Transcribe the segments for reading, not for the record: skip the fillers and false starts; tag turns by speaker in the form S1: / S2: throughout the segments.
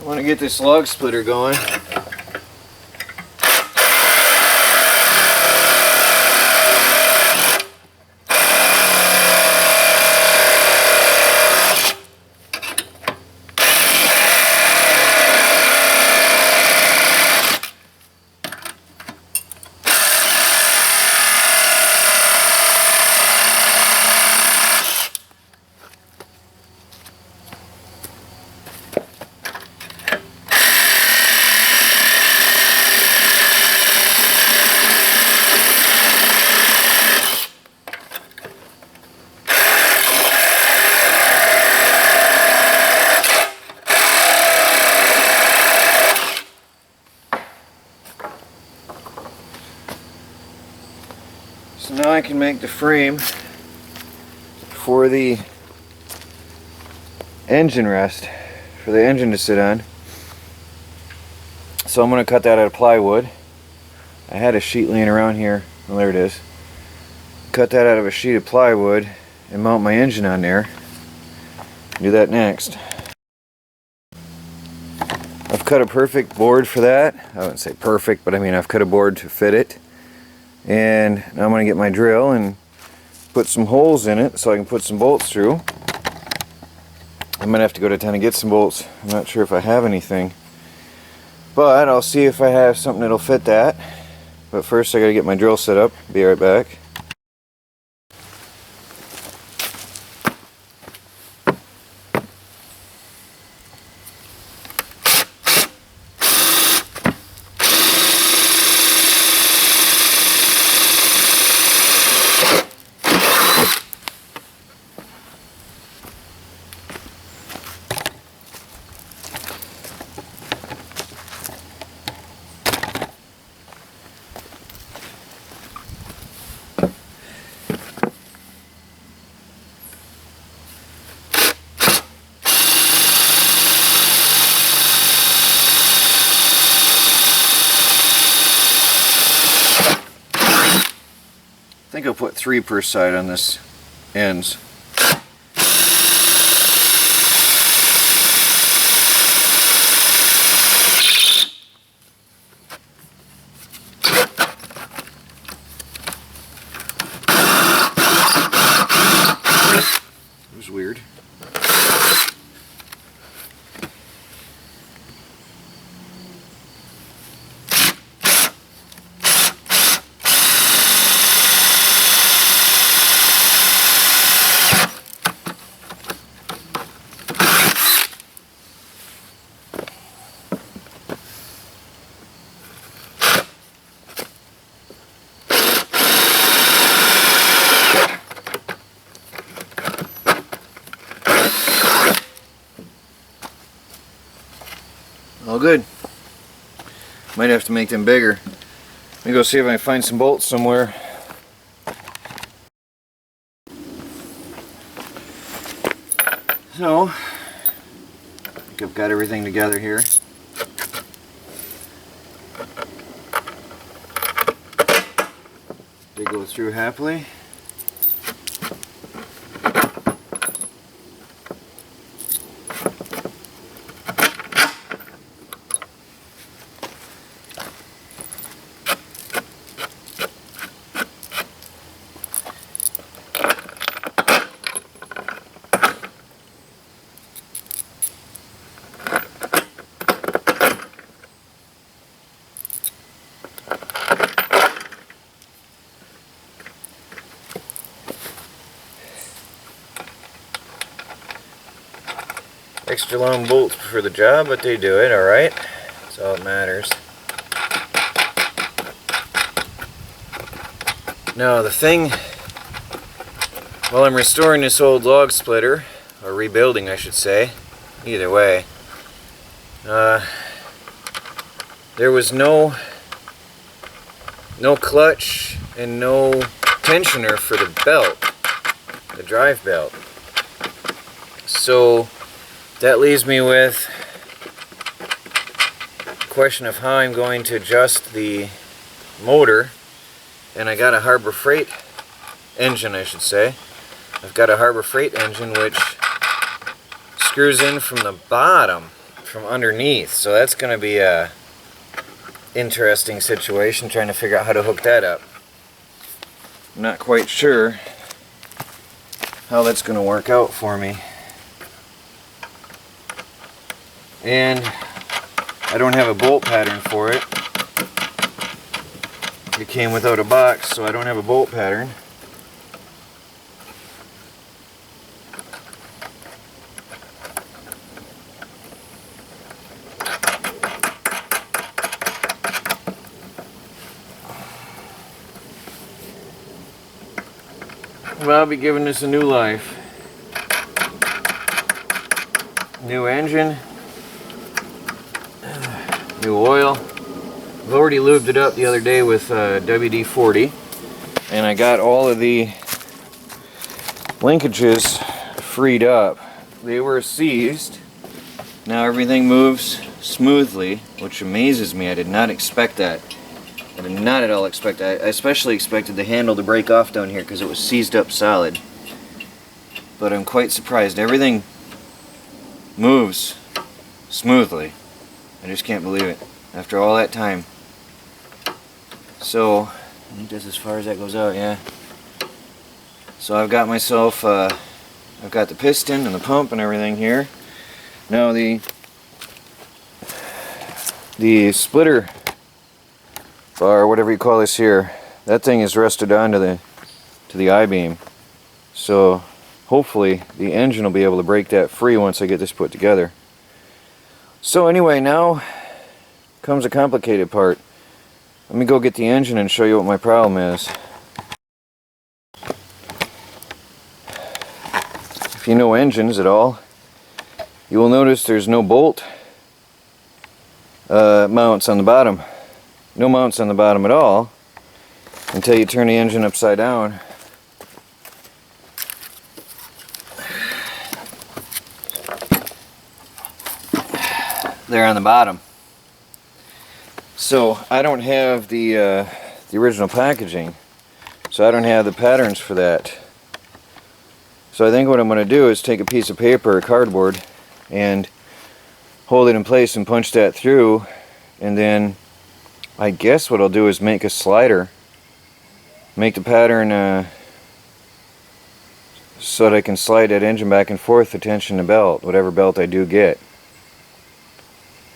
S1: I want to get this log splitter going. So now I can make the frame for the engine rest, for the engine to sit on. So I'm going to cut that out of plywood. I had a sheet laying around here. Well, there it is. Cut that out of a sheet of plywood and mount my engine on there. Do that next. I've cut a perfect board for that. I wouldn't say perfect, but I mean I've cut a board to fit it. And now I'm going to get my drill and put some holes in it so I can put some bolts through. I'm going to have to go to town and get some bolts. I'm not sure if I have anything, but I'll see if I have something that'll fit that. But first I got to get my drill set up. Be right back. I think I'll put 3 per side on this ends. It was weird. All good. Might have to make them bigger. Let me go see if I can find some bolts somewhere. So, I think I've got everything together here. They go through happily. Extra long bolts for the job, but they do it alright. That's all that matters. Now the thing, while I'm restoring this old log splitter, or rebuilding I should say, either way, there was no clutch and no tensioner for the belt, the drive belt. So that leaves me with the question of how I'm going to adjust the motor. And I got a Harbor Freight engine, I should say. I've got a Harbor Freight engine which screws in from the bottom from underneath, so that's going to be a interesting situation, trying to figure out how to hook that up. I'm not quite sure how that's going to work out for me. And I don't have a bolt pattern for it. It came without a box, so I don't have a bolt pattern. Well, I'll be giving this a new life. New engine. New oil. I've already lubed it up the other day with WD-40. And I got all of the linkages freed up. They were seized. Now everything moves smoothly, which amazes me. I did not expect that. I did not at all expect that. I especially expected the handle to break off down here because it was seized up solid. But I'm quite surprised. Everything moves smoothly. I just can't believe it after all that time. So, I think that's as far as that goes out, yeah. So I've got myself, I've got the piston and the pump and everything here. Now the splitter bar, whatever you call this here, that thing is rested onto the I-beam. So hopefully the engine will be able to break that free once I get this put together. So anyway, now comes a complicated part. Let me go get the engine and show you what my problem is. If you know engines at all, you will notice there's no bolt mounts on the bottom. No mounts on the bottom at all until you turn the engine upside down. They're on the bottom. So I don't have the original packaging, so I don't have the patterns for that. So I think what I'm going to do is take a piece of paper or cardboard and hold it in place and punch that through, and then I guess what I'll do is make a slider, make the pattern so that I can slide that engine back and forth to tension the belt, whatever belt I do get.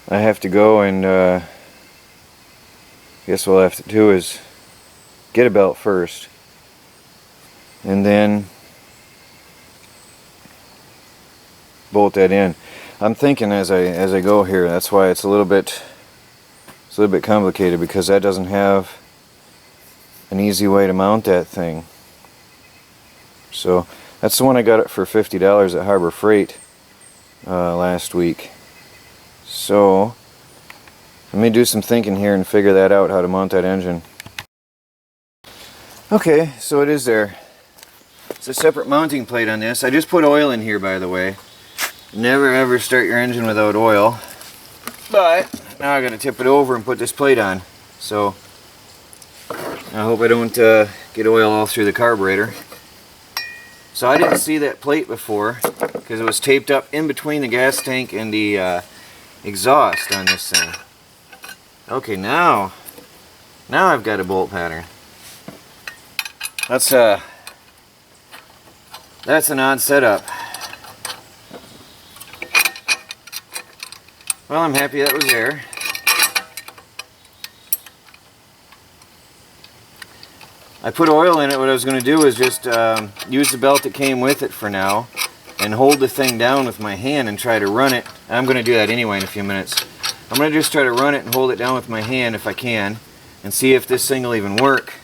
S1: I have to go and I guess what I'll have to do is get a belt first and then bolt that in. I'm thinking as I go here, that's why it's a little bit complicated, because that doesn't have an easy way to mount that thing. So that's the one I got it for $50 at Harbor Freight last week. So let me do some thinking here and figure that out, how to mount that engine. Okay, so it is there. It's a separate mounting plate on this. I just put oil in here, by the way. Never ever start your engine without oil. But now I gotta tip it over and put this plate on. So I hope I don't get oil all through the carburetor. So I didn't see that plate before because it was taped up in between the gas tank and the exhaust on this thing. Okay, now I've got a bolt pattern. That's an odd setup. Well, I'm happy that was there. I put oil in it. What I was going to do is just use the belt that came with it for now and hold the thing down with my hand and try to run it. I'm going to do that anyway in a few minutes. I'm going to just try to run it and hold it down with my hand if I can and see if this thing will even work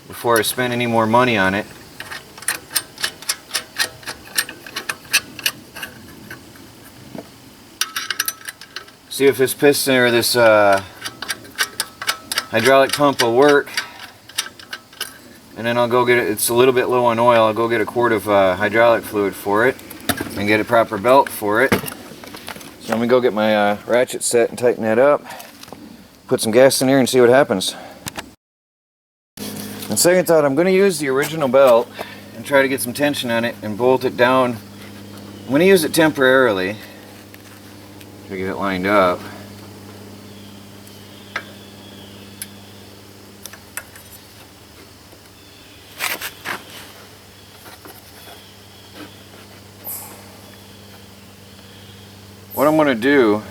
S1: before I spend any more money on it. See if this piston or this hydraulic pump will work, and then I'll go get it. It's a little bit low on oil. I'll go get a quart of hydraulic fluid for it and get a proper belt for it. So I'm gonna go get my ratchet set and tighten that up, put some gas in here and see what happens. On second thought, I'm gonna use the original belt and try to get some tension on it and bolt it down. I'm gonna use it temporarily. to get it lined up. What I'm going to do,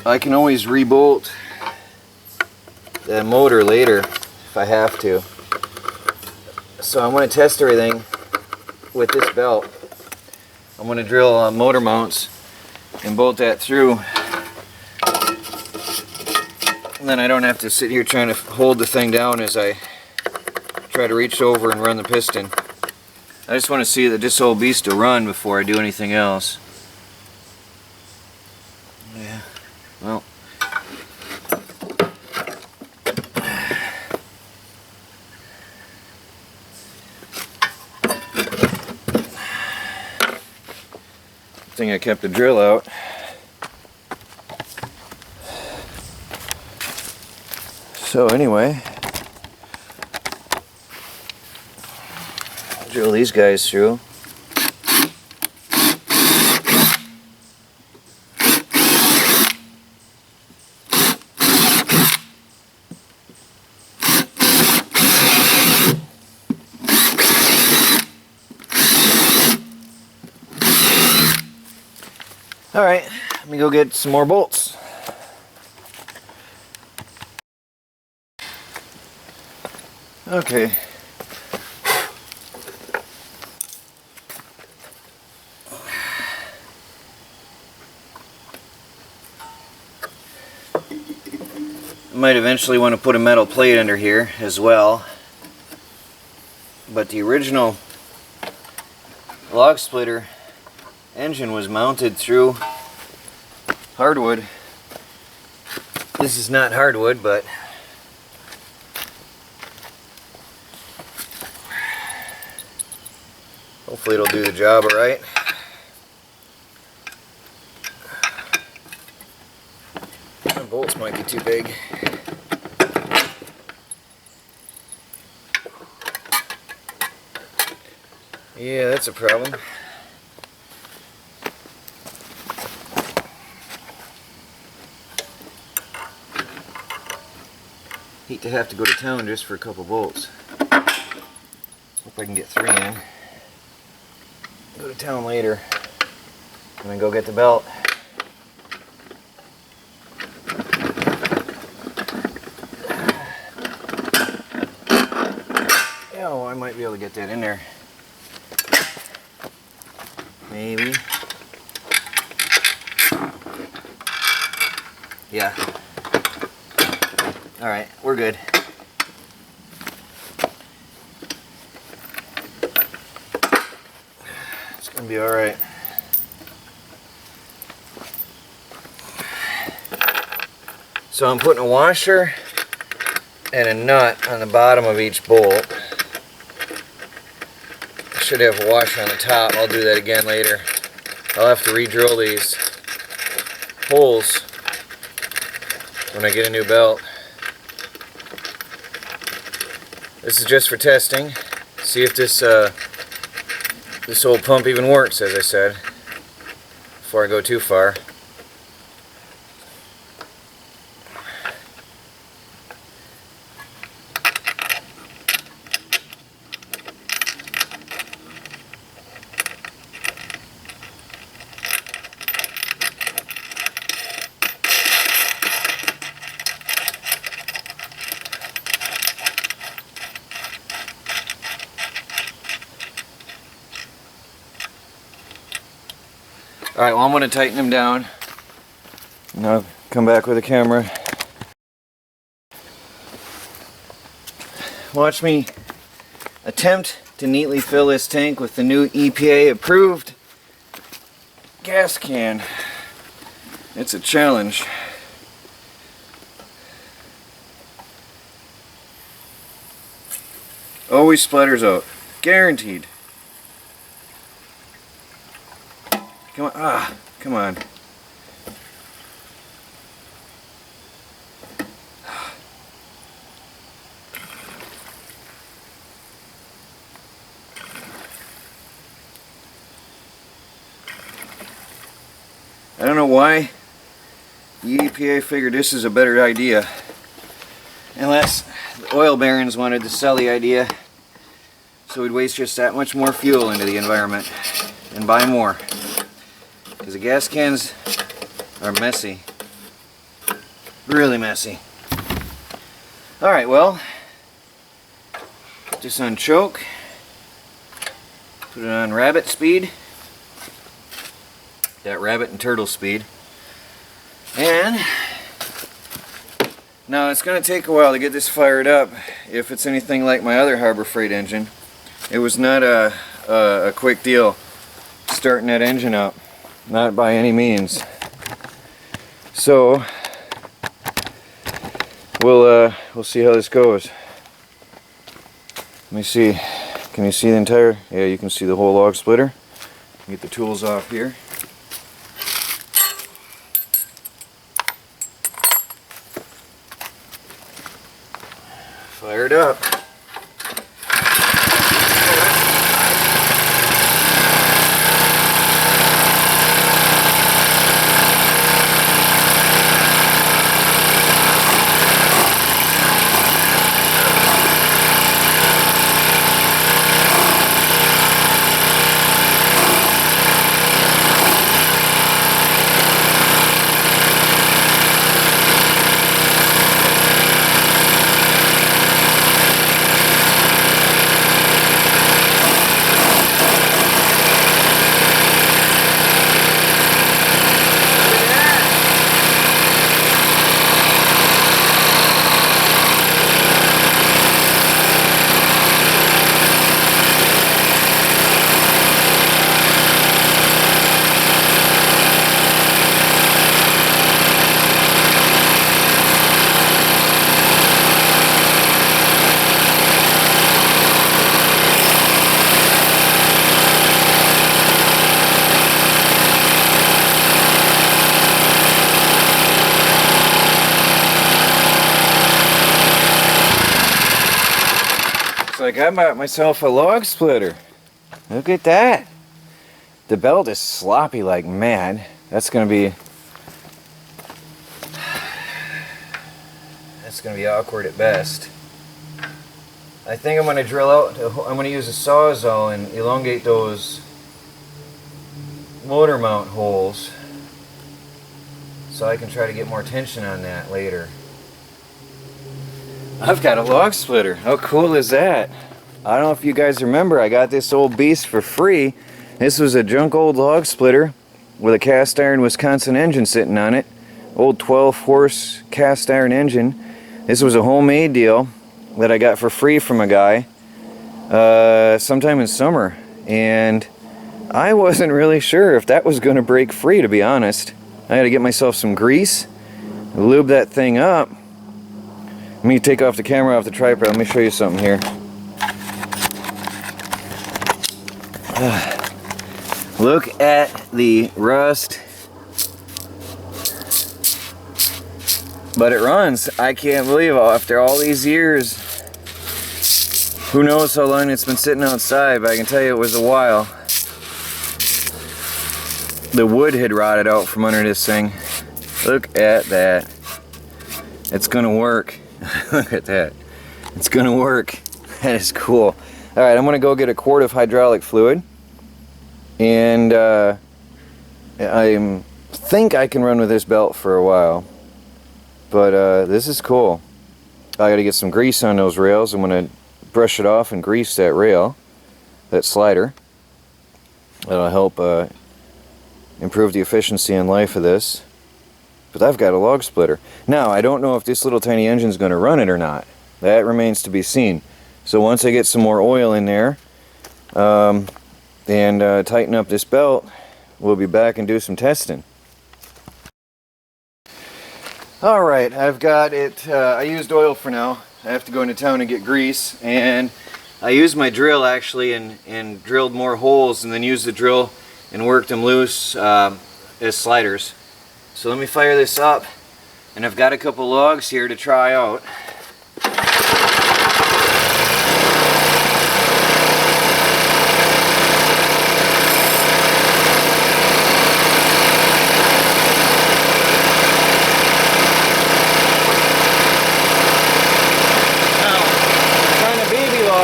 S1: I can always rebolt the motor later if I have to. So I'm going to test everything with this belt. I'm going to drill motor mounts and bolt that through. And then I don't have to sit here trying to hold the thing down as I try to reach over and run the piston. I just want to see that this old beast will run before I do anything else. Yeah, well. Good thing I kept the drill out. So anyway, drill these guys through. Alright, let me go get some more bolts. Okay. I might eventually want to put a metal plate under here as well. But the original log splitter engine was mounted through hardwood. This is not hardwood, but hopefully it'll do the job all right. The bolts might be too big. Yeah, that's a problem. Hate to have to go to town just for a couple bolts. Hope I can get 3 in. Go to town later and then go get the belt. Yeah, well, I might be able to get that in there. Maybe. Yeah. Alright, we're good. It's gonna be alright. So I'm putting a washer and a nut on the bottom of each bolt. I should have a washer on the top. I'll do that again later. I'll have to re-drill these holes when I get a new belt. This is just for testing. See if this this old pump even works, as I said, before I go too far. Alright, well I'm going to tighten them down. And I'll come back with a camera. Watch me attempt to neatly fill this tank with the new EPA approved gas can. It's a challenge. Always splatters out. Guaranteed. Come on, come on. I don't know why the EPA figured this is a better idea. Unless the oil barons wanted to sell the idea so we'd waste just that much more fuel into the environment and buy more. Because the gas cans are messy. Really messy. Alright, well, put this on choke. Put it on rabbit speed. That rabbit and turtle speed. And now it's going to take a while to get this fired up if it's anything like my other Harbor Freight engine. It was not a quick deal starting that engine up. Not by any means. So we'll see how this goes. Let me see. Can you see the entire? Yeah, you can see the whole log splitter. Get the tools off here. Fired up. So I got myself a log splitter. Look at that. The belt is sloppy like mad. That's gonna be awkward at best. I think I'm gonna drill out. I'm gonna use a sawzall and elongate those motor mount holes so I can try to get more tension on that later. I've got a log splitter. How cool is that? I don't know if you guys remember, I got this old beast for free. This was a junk old log splitter with a cast iron Wisconsin engine sitting on it. Old 12-horse cast iron engine. This was a homemade deal that I got for free from a guy sometime in summer. And I wasn't really sure if that was going to break free, to be honest. I had to get myself some grease, lube that thing up. Let me take off the camera off the tripod. Let me show you something here. Look at the rust. But it runs. I can't believe it. After all these years, who knows how long it's been sitting outside, but I can tell you it was a while. The wood had rotted out from under this thing. Look at that. It's gonna work. Look at that. It's gonna work. That is cool. Alright, I'm gonna go get a quart of hydraulic fluid. And I think I can run with this belt for a while. But this is cool. I gotta get some grease on those rails. I'm gonna brush it off and grease that rail, that slider. That'll help improve the efficiency and life of this. But I've got a log splitter. Now, I don't know if this little tiny engine's going to run it or not. That remains to be seen. So once I get some more oil in there and tighten up this belt, we'll be back and do some testing. Alright, I've got it. I used oil for now. I have to go into town and get grease. And I used my drill actually and drilled more holes and then used the drill and worked them loose as sliders. So let me fire this up, and I've got a couple logs here to try out.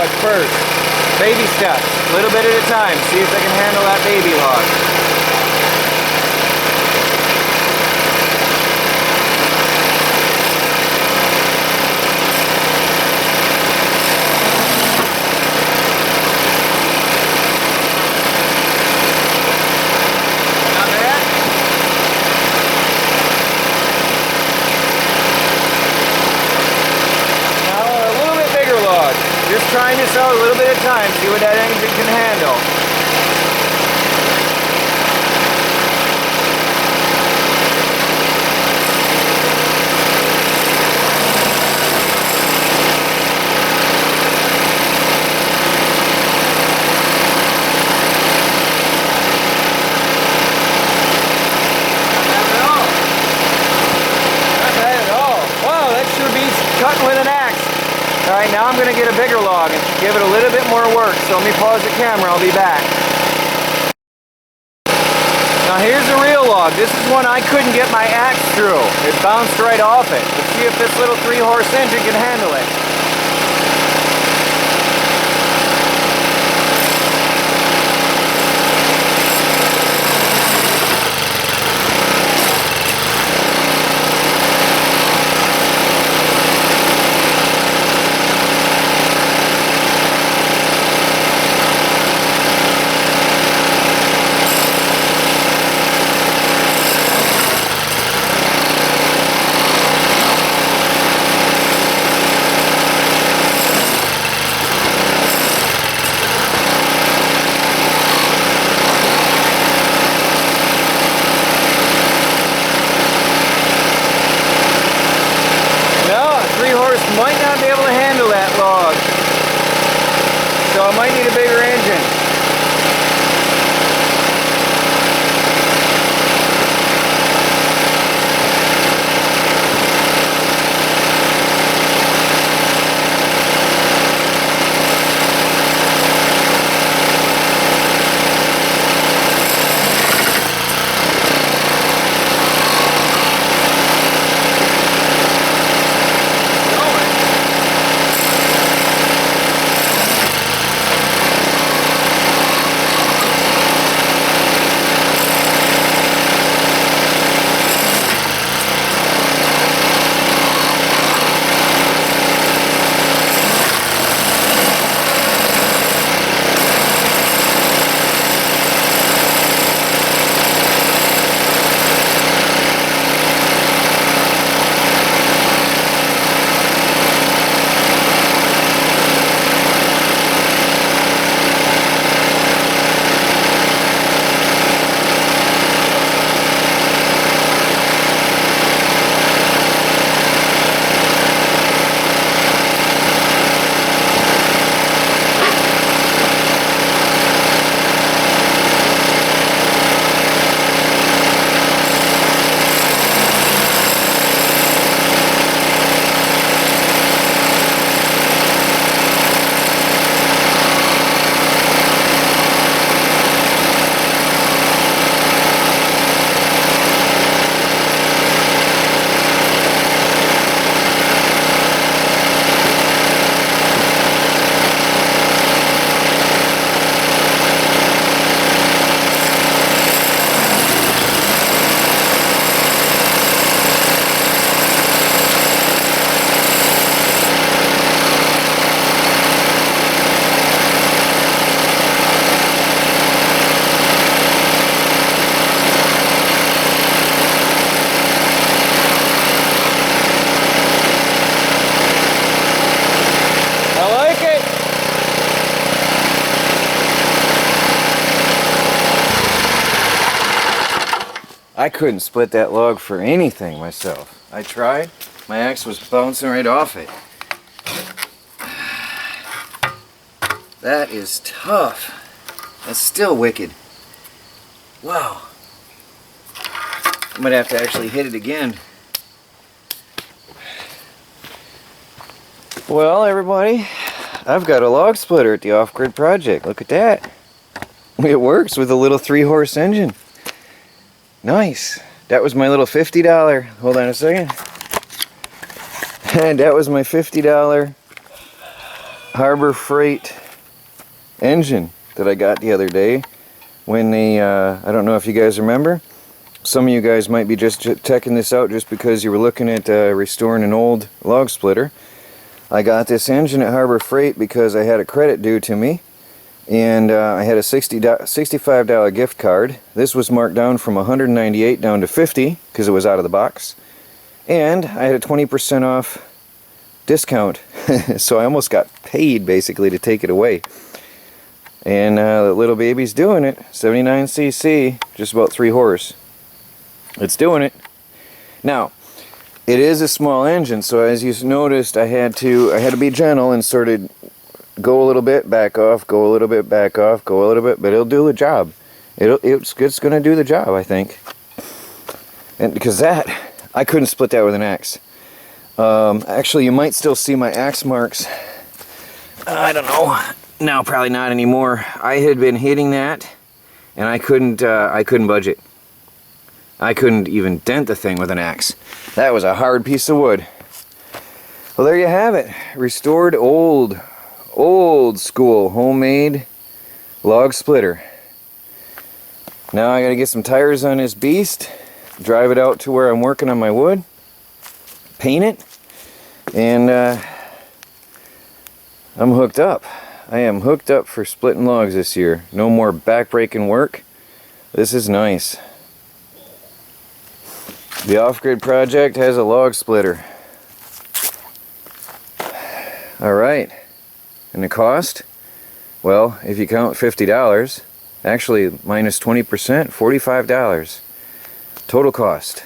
S1: log first. Baby steps, a little bit at a time. See if they can handle that baby log. Just trying this out a little bit at a time, see what that engine can handle. Not bad at all. Not bad at all. Wow, that sure beats cutting with an axe. Alright, now I'm going to get a bigger log and give it a little bit more work, so let me pause the camera, I'll be back. Now here's the real log. This is one I couldn't get my axe through. It bounced right off it. Let's see if this little 3-horse engine can handle it. Might not be able to handle that log, so I might need a bigger engine. I couldn't split that log for anything myself. I tried. My axe was bouncing right off it. That is tough. That's still wicked. Wow. I'm gonna have to actually hit it again. Well, everybody, I've got a log splitter at the off-grid project. Look at that. It works with a little 3-horse engine. Nice. That was my little $50. Hold on a second. And that was my $50 Harbor Freight engine that I got the other day when they, I don't know if you guys remember, some of you guys might be just checking this out just because you were looking at restoring an old log splitter. I got this engine at Harbor Freight because I had a credit due to me, and I had a $65 gift card. This was marked down from $198 down to $50 because it was out of the box, and I had a 20% off discount. So I almost got paid basically to take it away. And the little baby's doing it. 79cc, just about 3 horse. It's doing it. Now, it is a small engine, so as you noticed, I had to be gentle and sort of go a little bit, back off, go a little bit, back off, go a little bit, but it'll do the job. It's going to do the job, I think. And because that, I couldn't split that with an axe. Actually, you might still see my axe marks. I don't know. No, probably not anymore. I had been hitting that, and I couldn't budge it. I couldn't even dent the thing with an axe. That was a hard piece of wood. Well, there you have it. Restored old school homemade log splitter. Now I gotta get some tires on this beast, drive it out to where I'm working on my wood, paint it, and I'm hooked up. I am hooked up for splitting logs this year. No more back-breaking work. This is nice. The off-grid project has a log splitter. Alright. And the cost? Well, if you count $50, actually minus 20%, $45. Total cost.